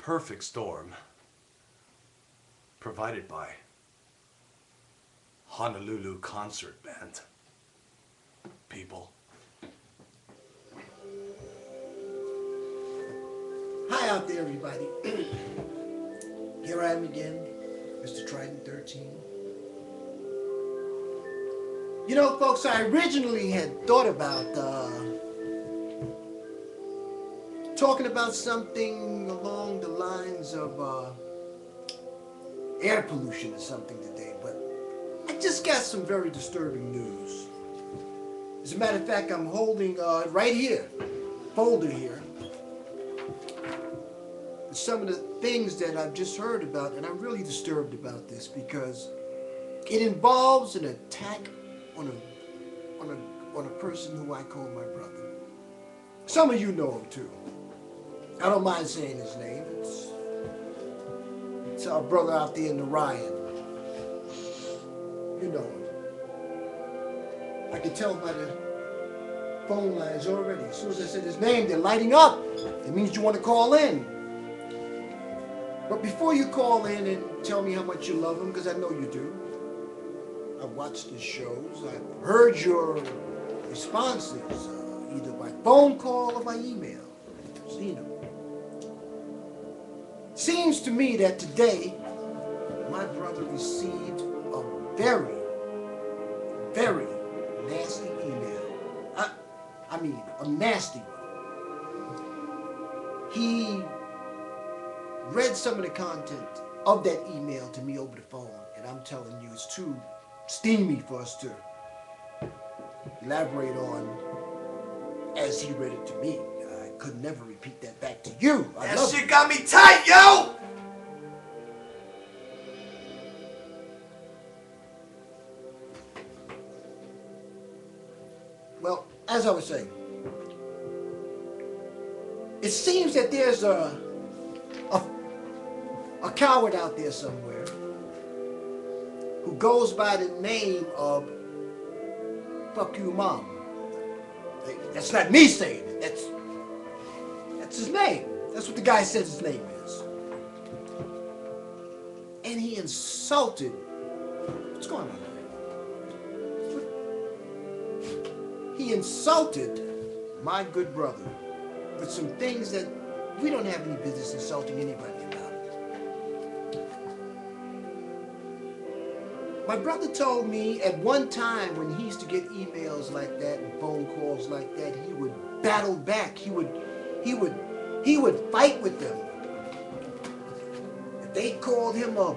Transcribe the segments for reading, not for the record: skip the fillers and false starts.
perfect storm provided by Honolulu Concert Band. People. Hi out there, everybody. Here I am again, Mr. Trident 13. You know, folks, I originally had thought about talking about something along the lines of air pollution or something today, but I just got some very disturbing news. As a matter of fact, I'm holding right here, folder here, some of the things that I've just heard about, and I'm really disturbed about this because it involves an attack on a person who I call my brother. Some of you know him too. I don't mind saying his name. It's our brother out there in Orion. You know him. I can tell by the phone lines already. As soon as I said his name, they're lighting up. It means you want to call in. But before you call in and tell me how much you love him, because I know you do, I've watched his shows, I've heard your responses, either by phone call or by email. I've seen them. Seems to me that today, my brother received a very, very nasty email. I mean, a nasty one. He read some of the content of that email to me over the phone, and I'm telling you, it's too steamy for us to elaborate on as he read it to me. I could never repeat that back to you. That shit got me tight, yo! Well, as I was saying, it seems that there's a coward out there somewhere who goes by the name of Fuck You Mom. That's not me saying it. That's his name. That's what the guy says his name is. And he insulted. What's going on there? He insulted my good brother with some things that we don't have any business insulting anybody about. My brother told me at one time when he used to get emails like that and phone calls like that, he would battle back. He would fight with them. If they called him a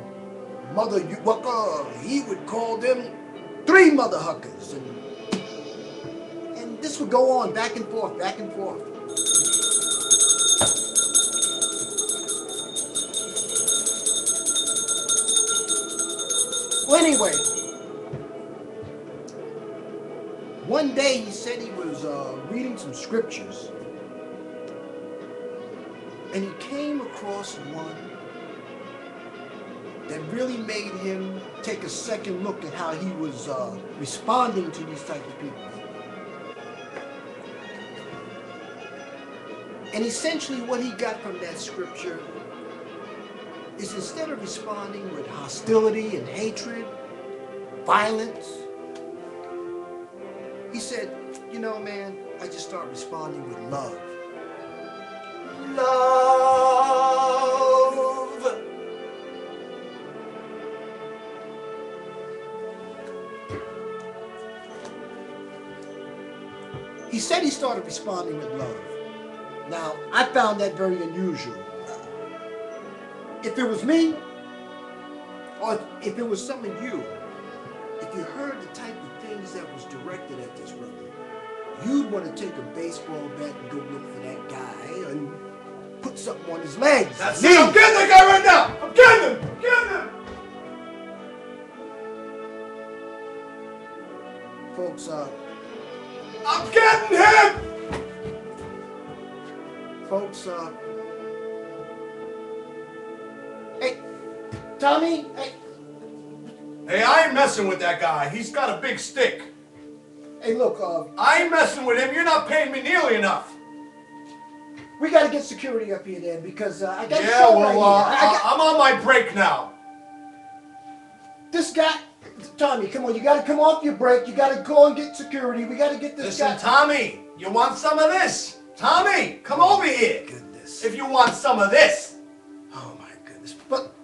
mother yucca, he would call them 3 mother huckers. And this would go on back and forth, back and forth. Well, anyway, one day he said he was reading some scriptures, and he came across one that really made him take a second look at how he was responding to these type of people. And essentially what he got from that scripture is instead of responding with hostility and hatred, violence, he said, you know, man, I just start responding with love. Love. He said he started responding with love. Now, I found that very unusual. If it was me, or if it was some of you, if you heard the type of things that was directed at this brother, you'd want to take a baseball bat and go look for that guy and put something on his legs. That's it! I'm getting that guy right now! I'm getting him! I'm getting him! Folks, I'm getting him! Folks, hey, Tommy, hey. Hey, I ain't messing with that guy. He's got a big stick. Hey, look, I ain't messing with him. You're not paying me nearly enough. We got to get security up here then because I got Yeah, the well, right here. I'm on my break now. This guy, Tommy, come on, you got to come off your break. You got to go and get security. We got to get this Listen, guy. Tommy, you want some of this? Tommy, come over here. Goodness. If you want some of this. Oh my goodness. But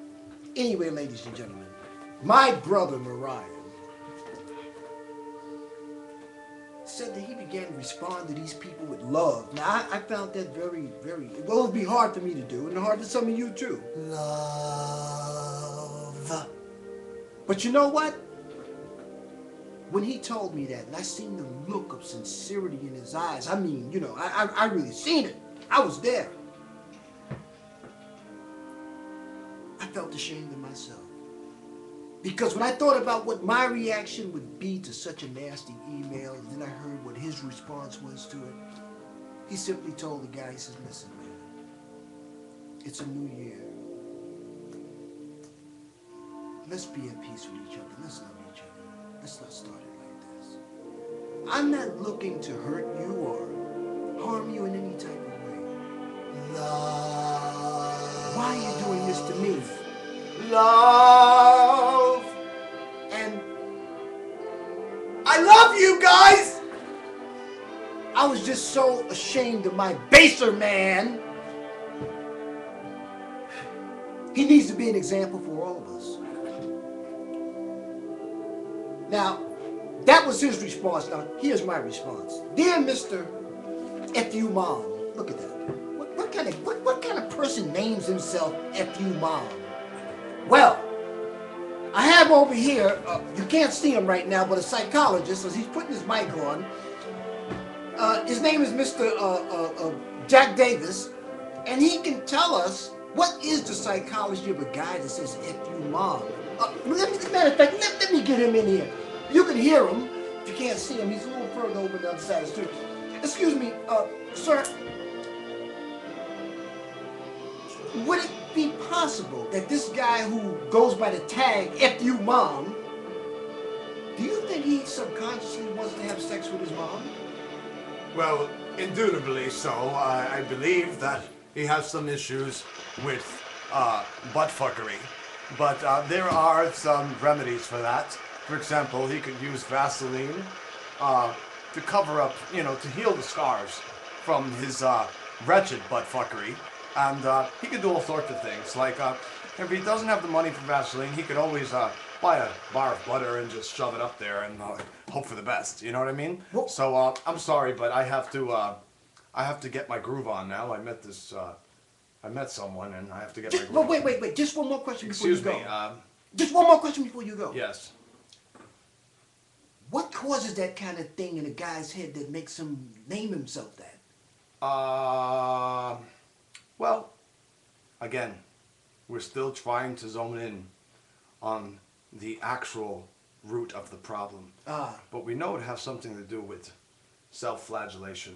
anyway, ladies and gentlemen, my brother Mariah said that he began to respond to these people with love. Now, I found that very, very, well, it would be hard for me to do, and hard for some of you too. Love. But you know what? When he told me that, and I seen the look of sincerity in his eyes, I mean, you know, I really seen it. I was there. I felt ashamed of myself. Because when I thought about what my reaction would be to such a nasty email, and then I heard what his response was to it, he simply told the guy, he says, listen, man, it's a new year. Let's be at peace with each other. Let's love each other. Let's not start it like this. I'm not looking to hurt you or harm you in any type of way. Love. Why are you doing this to me? Love. And I love you guys. I was just so ashamed of my baser man. He needs to be an example for all of us. Now, that was his response. Now, here's my response. Dear Mr. F.U. Mom, look at that. What kind of person names himself F.U. Mom? Well, I have over here, you can't see him right now, but a psychologist, as he's putting his mic on. His name is Mr. Jack Davis, and he can tell us what is the psychology of a guy that says F.U. Mom. Matter of fact, let me get him in here. You can hear him. If you can't see him, he's a little further over the other side of the street. Excuse me, sir. Would it be possible that this guy who goes by the tag F.U. Mom, do you think he subconsciously wants to have sex with his mom? Well, indubitably so. I believe that he has some issues with butt fuckery. But there are some remedies for that. For example, he could use Vaseline to cover up, you know, to heal the scars from his wretched butt fuckery. And he could do all sorts of things. Like, if he doesn't have the money for Vaseline, he could always buy a bar of butter and just shove it up there and hope for the best. You know what I mean? Well, so I'm sorry, but I have to get my groove on now. I met someone, and I have to get my groove on. Wait. Just one more question before you go. Excuse me. Just one more question before you go. Yes. What causes that kind of thing in a guy's head that makes him name himself that? Well, again, we're still trying to zone in on the actual root of the problem. But we know it has something to do with self-flagellation.